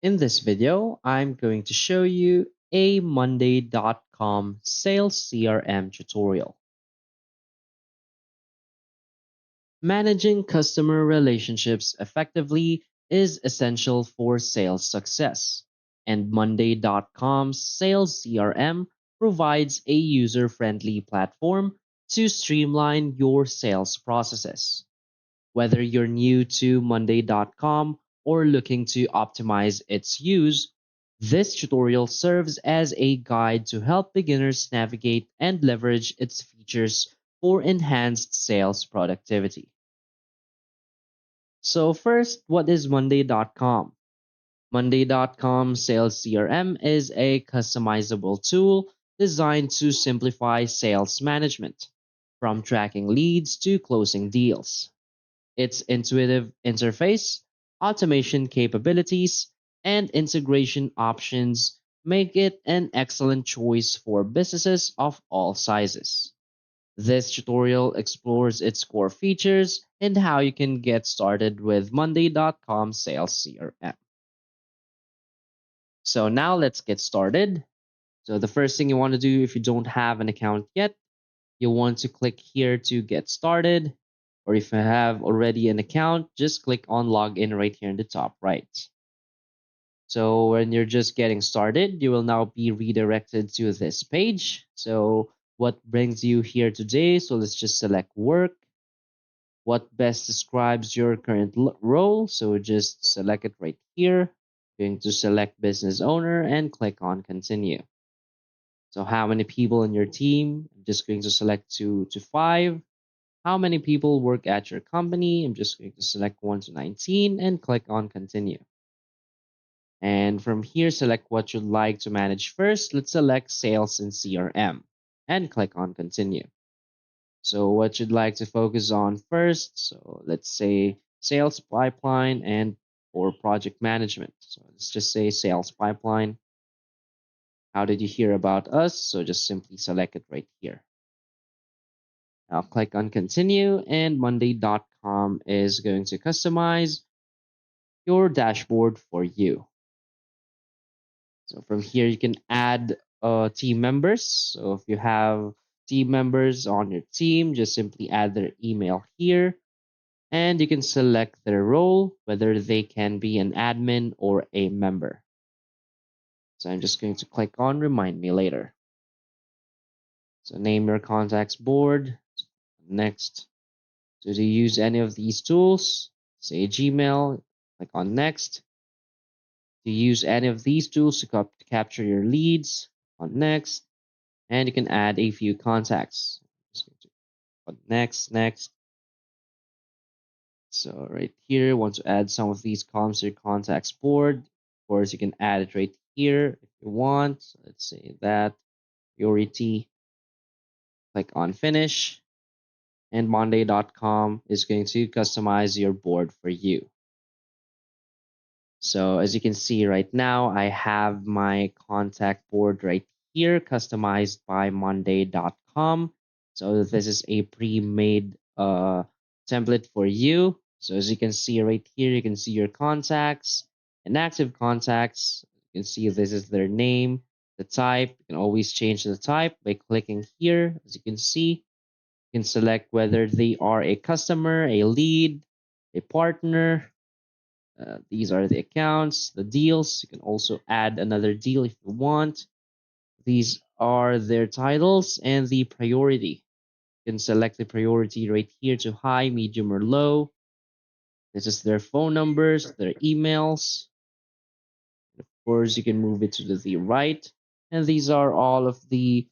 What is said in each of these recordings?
In this video, I'm going to show you a Monday.com sales CRM tutorial. Managing customer relationships effectively is essential for sales success, and Monday.com's sales CRM provides a user-friendly platform to streamline your sales processes. Whether you're new to Monday.com or looking to optimize its use, this tutorial serves as a guide to help beginners navigate and leverage its features for enhanced sales productivity. So first, what is Monday.com? Monday.com Sales CRM is a customizable tool designed to simplify sales management, from tracking leads to closing deals. Its intuitive interface, automation capabilities, and integration options make it an excellent choice for businesses of all sizes. This tutorial explores its core features and how you can get started with Monday.com Sales CRM. So now let's get started. So the first thing you want to do if you don't have an account yet, you want to click here to get started. Or if you have already an account, just click on login right here in the top right. So when you're just getting started, you will now be redirected to this page. So what brings you here today? So let's just select work. What best describes your current role? So just select it right here. Going to select business owner and click on continue. So how many people in your team? I'm just going to select 2 to 5. How many people work at your company? I'm just going to select 1 to 19 and click on continue. And from here, select what you'd like to manage first. Let's select sales and CRM and click on continue. So what you'd like to focus on first. So let's say sales pipeline and or project management. So let's just say sales pipeline. How did you hear about us? So just simply select it right here. I'll click on continue and Monday.com is going to customize your dashboard for you. So from here, you can add team members. So if you have team members on your team, just simply add their email here and you can select their role, whether they can be an admin or a member. So I'm just going to click on remind me later. So name your contacts board. Next. So to use any of these tools, say Gmail, click on next. To use any of these tools to capture your leads, on next. And you can add a few contacts. On next. So right here, want to add some of these columns to your contacts board. Of course, you can add it right here if you want. So let's say that priority. Click on finish. And Monday.com is going to customize your board for you. So as you can see right now, I have my contact board right here, customized by Monday.com. So this is a pre-made template for you. So as you can see right here, you can see your contacts and active contacts. You can see this is their name, the type. You can always change the type by clicking here. As you can see, you can select whether they are a customer, a lead, a partner. These are the accounts, the deals. You can also add another deal if you want. These are their titles and the priority. You can select the priority right here to high, medium, or low. This is their phone numbers, their emails. Of course, you can move it to the right. And these are all of the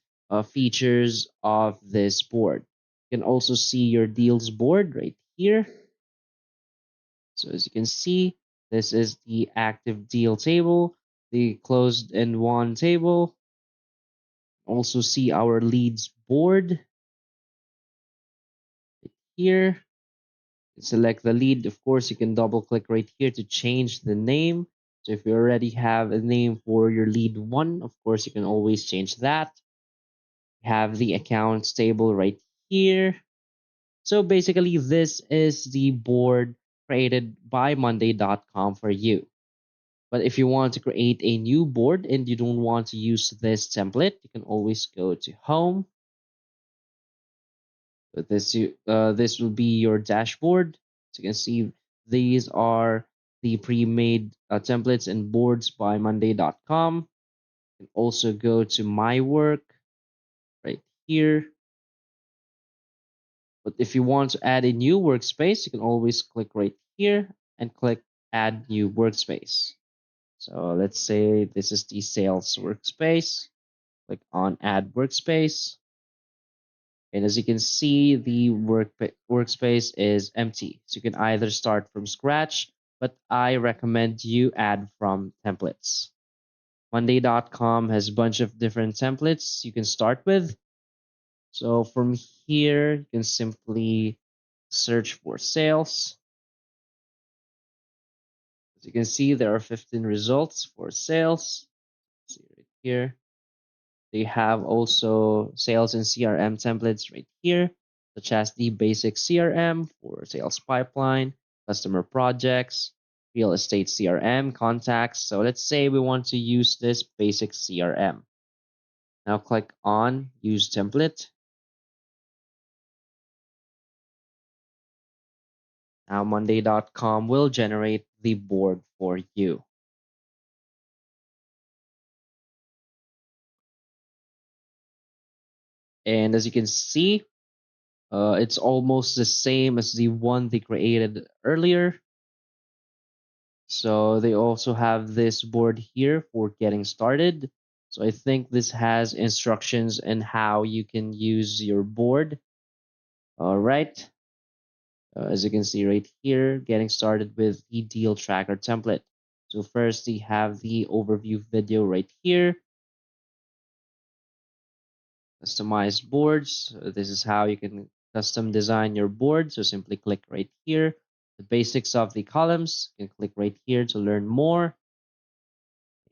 features of this board. You can also see your deals board right here. So as you can see, this is the active deal table, the closed and won table. Also see our leads board here. Select the lead. Of course, you can double click right here to change the name. So if you already have a name for your lead one, of course, you can always change that. Have the accounts table right here. So basically, this is the board created by Monday.com for you. But if you want to create a new board and you don't want to use this template, you can always go to home. But this will be your dashboard. So you can see these are the pre-made templates and boards by Monday.com. You can also go to my work right here. But if you want to add a new workspace, you can always click right here and click add new workspace. So let's say this is the sales workspace. Click on add workspace. And as you can see, the workspace is empty. So you can either start from scratch, but I recommend you add from templates. Monday.com has a bunch of different templates you can start with. So from here, you can simply search for sales. As you can see, there are 15 results for sales. See right here. They have also sales and CRM templates right here, such as the basic CRM for sales pipeline, customer projects, real estate CRM, contacts. So let's say we want to use this basic CRM. Now click on use template. Now Monday.com will generate the board for you. And as you can see, it's almost the same as the one they created earlier. So they also have this board here for getting started. So I think this has instructions on how you can use your board. All right. As you can see right here, getting started with the deal tracker template. So first we have the overview video right here. Customized boards. So this is how you can custom design your board. So simply click right here. The basics of the columns. You can click right here to learn more.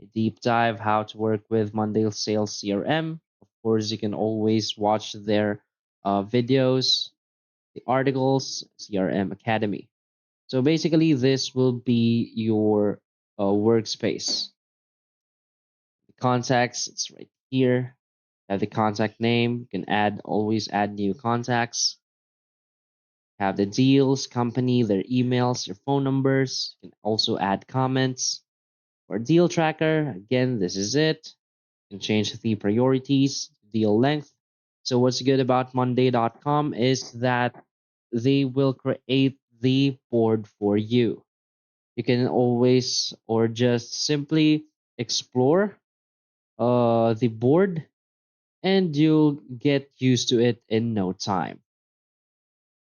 A deep dive how to work with Monday Sales CRM. Of course, you can always watch their videos, the articles, CRM Academy. So basically, this will be your workspace. The contacts, it's right here. Have the contact name. You can always add new contacts. Have the deals, company, their emails, your phone numbers. You can also add comments. For deal tracker, again, this is it. You can change the priorities, deal length. So what's good about Monday.com is that they will create the board for you. You can always or just simply explore the board and you'll get used to it in no time.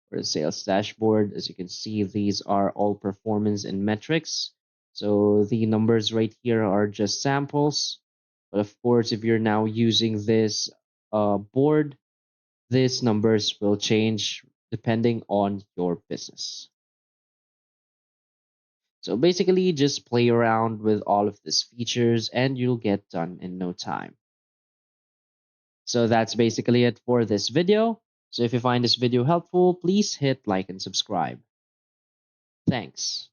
For the sales dashboard, as you can see, these are all performance and metrics. So the numbers right here are just samples. But of course, if you're now using this board, these numbers will change depending on your business. So basically, just play around with all of these features and you'll get done in no time. So that's basically it for this video. So if you find this video helpful, please hit like and subscribe. Thanks.